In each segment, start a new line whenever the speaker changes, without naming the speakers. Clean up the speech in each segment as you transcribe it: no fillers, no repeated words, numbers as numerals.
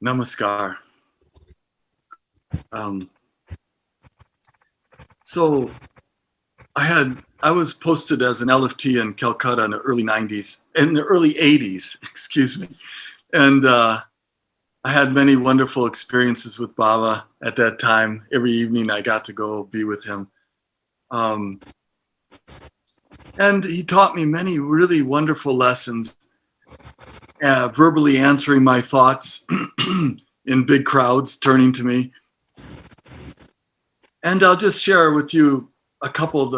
Namaskar. So I was posted as an LFT in Calcutta in the early 80s, excuse me. And I had many wonderful experiences with Baba at that time. Every evening I got to go be with him. And he taught me many really wonderful lessons, verbally answering my thoughts in big crowds, turning to me. And I'll just share with you a couple of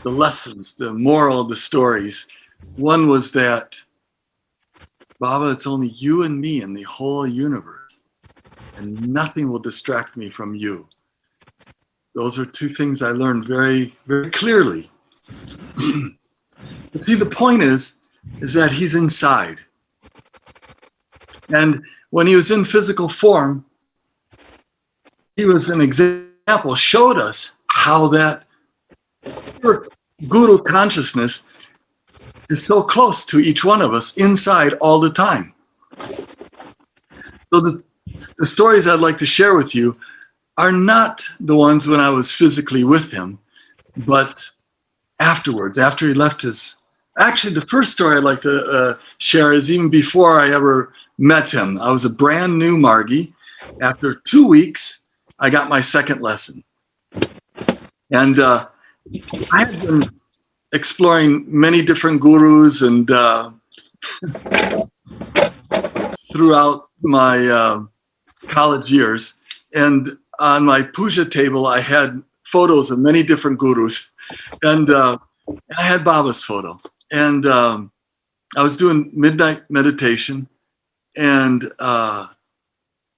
the lessons, the moral of the stories. One was that, Baba, it's only you and me in the whole universe, and nothing will distract me from you. Those are two things I learned very, very clearly. But see, the point is that he's inside. And when he was in physical form, he was an example, showed us how that Guru consciousness is so close to each one of us inside all the time. So the stories I'd like to share with you are not the ones when I was physically with him, but afterwards, after he left his... Actually, the first story I'd like to share is even before I ever met him. I was a brand new Margi. After 2 weeks, I got my second lesson. And I had been exploring many different gurus and throughout my college years. And on my puja table, I had photos of many different gurus. And I had Baba's photo. And I was doing midnight meditation. And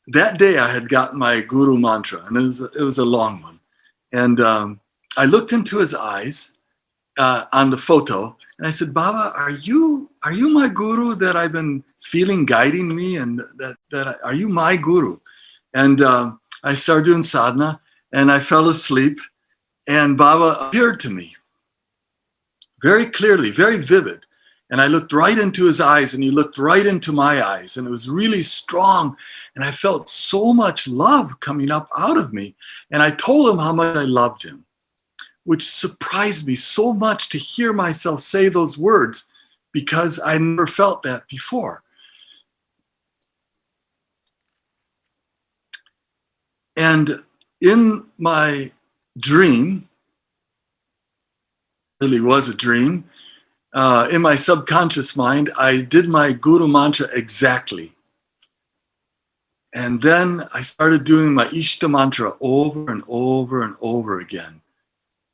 that day I had gotten my guru mantra, and it was a long one. And I looked into his eyes on the photo, and I said, Baba, are you my guru that I've been feeling guiding me, and are you my guru? And I started doing sadhana, and I fell asleep, and Baba appeared to me very clearly, very vivid. And I looked right into his eyes, and he looked right into my eyes, and it was really strong. And I felt so much love coming up out of me. And I told him how much I loved him, which surprised me so much to hear myself say those words, because I never felt that before. And in my dream, it really was a dream, in my subconscious mind, I did my guru mantra exactly. And then I started doing my Ishta mantra over and over and over again.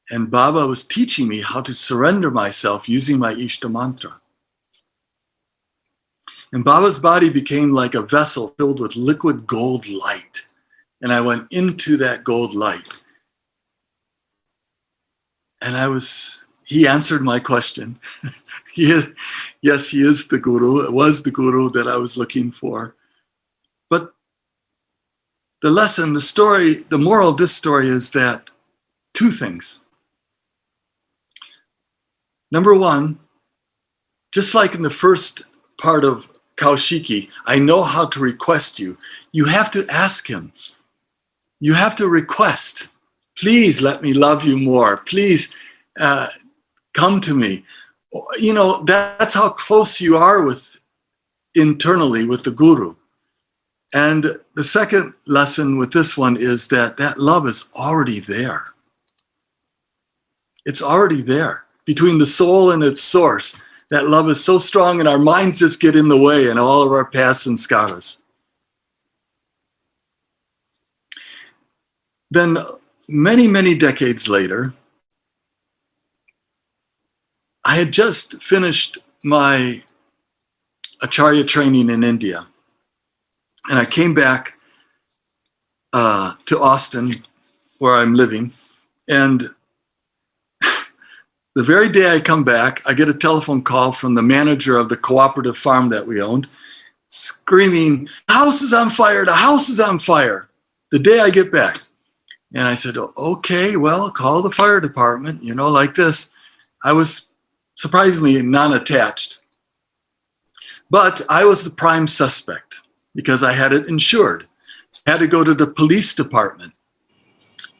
And Baba was teaching me how to surrender myself using my Ishta mantra. And Baba's body became like a vessel filled with liquid gold light. And I went into that gold light. And he answered my question. Yes, he is the guru. It was the guru that I was looking for. But the lesson, the story, the moral of this story is that two things. Number one, just like in the first part of Kaushiki, I know how to request you. You have to ask him. You have to request. Please let me love you more. Please come to me. You know, that's how close you are internally with the guru. And the second lesson with this one is that love is already there. It's already there. Between the soul and its source, that love is so strong, and our minds just get in the way in all of our past sanskaras. Then many, many decades later, I had just finished my Acharya training in India. And I came back to Austin, where I'm living. And the very day I come back, I get a telephone call from the manager of the cooperative farm that we owned, screaming, "The house is on fire, the house is on fire," the day I get back. And I said, okay, well, call the fire department, you know, like this. I was surprisingly non-attached. But I was the prime suspect. because I had it insured. So I had to go to the police department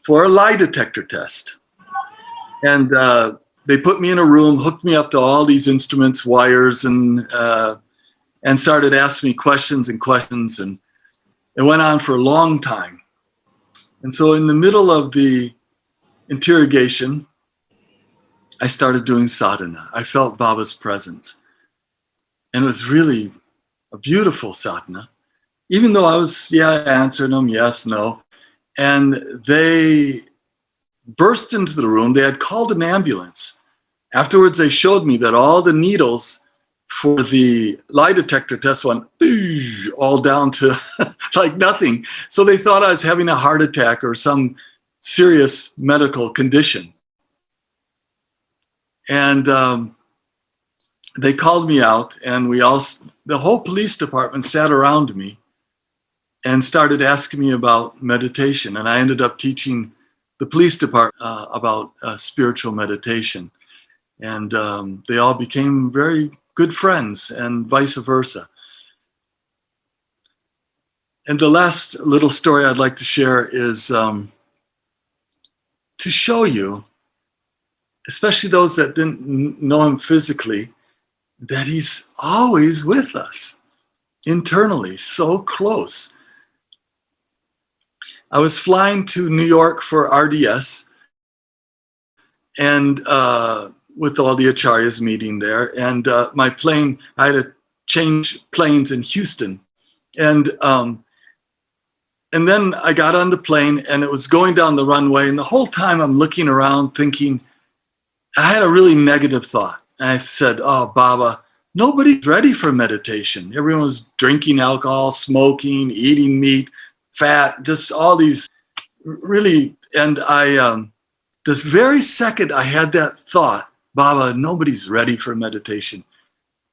for a lie detector test. And they put me in a room, hooked me up to all these instruments, wires, and started asking me questions and questions. And it went on for a long time. And so in the middle of the interrogation, I started doing sadhana. I felt Baba's presence. And it was really a beautiful sadhana. Even though I was, answering them, yes, no. And they burst into the room. They had called an ambulance. Afterwards, they showed me that all the needles for the lie detector test went all down to like nothing. So they thought I was having a heart attack or some serious medical condition. And they called me out, and the whole police department sat around me and started asking me about meditation. And I ended up teaching the police department about spiritual meditation. And they all became very good friends, and vice versa. And the last little story I'd like to share is to show you, especially those that didn't know him physically, that he's always with us internally, so close. I was flying to New York for RDS, and with all the acharyas meeting there, and my plane, I had to change planes in Houston, and then I got on the plane, and it was going down the runway, and the whole time I'm looking around thinking, I had a really negative thought. I said, oh, Baba, nobody's ready for meditation. Everyone was drinking alcohol, smoking, eating meat, fat, just all these really, and this very second I had that thought, Baba, nobody's ready for meditation.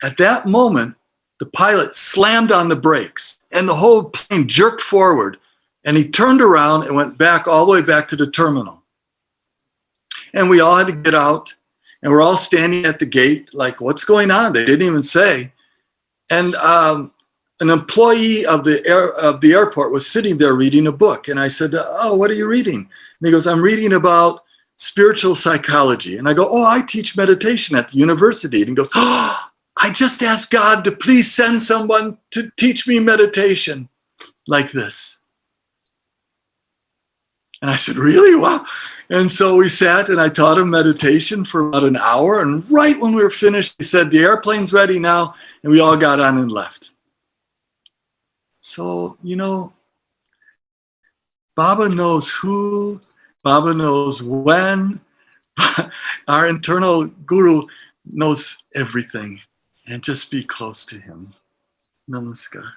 At that moment, the pilot slammed on the brakes and the whole plane jerked forward, and he turned around and went back all the way back to the terminal. And we all had to get out, and we're all standing at the gate like, what's going on? They didn't even say. And an employee of the airport was sitting there reading a book. And I said, oh, what are you reading? And he goes, I'm reading about spiritual psychology. And I go, oh, I teach meditation at the university. And he goes, oh, I just asked God to please send someone to teach me meditation like this. And I said, really? Wow. And so we sat, and I taught him meditation for about an hour. And right when we were finished, he said, the airplane's ready now. And we all got on and left. So, Baba knows who, Baba knows when. Our internal guru knows everything. And just be close to him. Namaskar.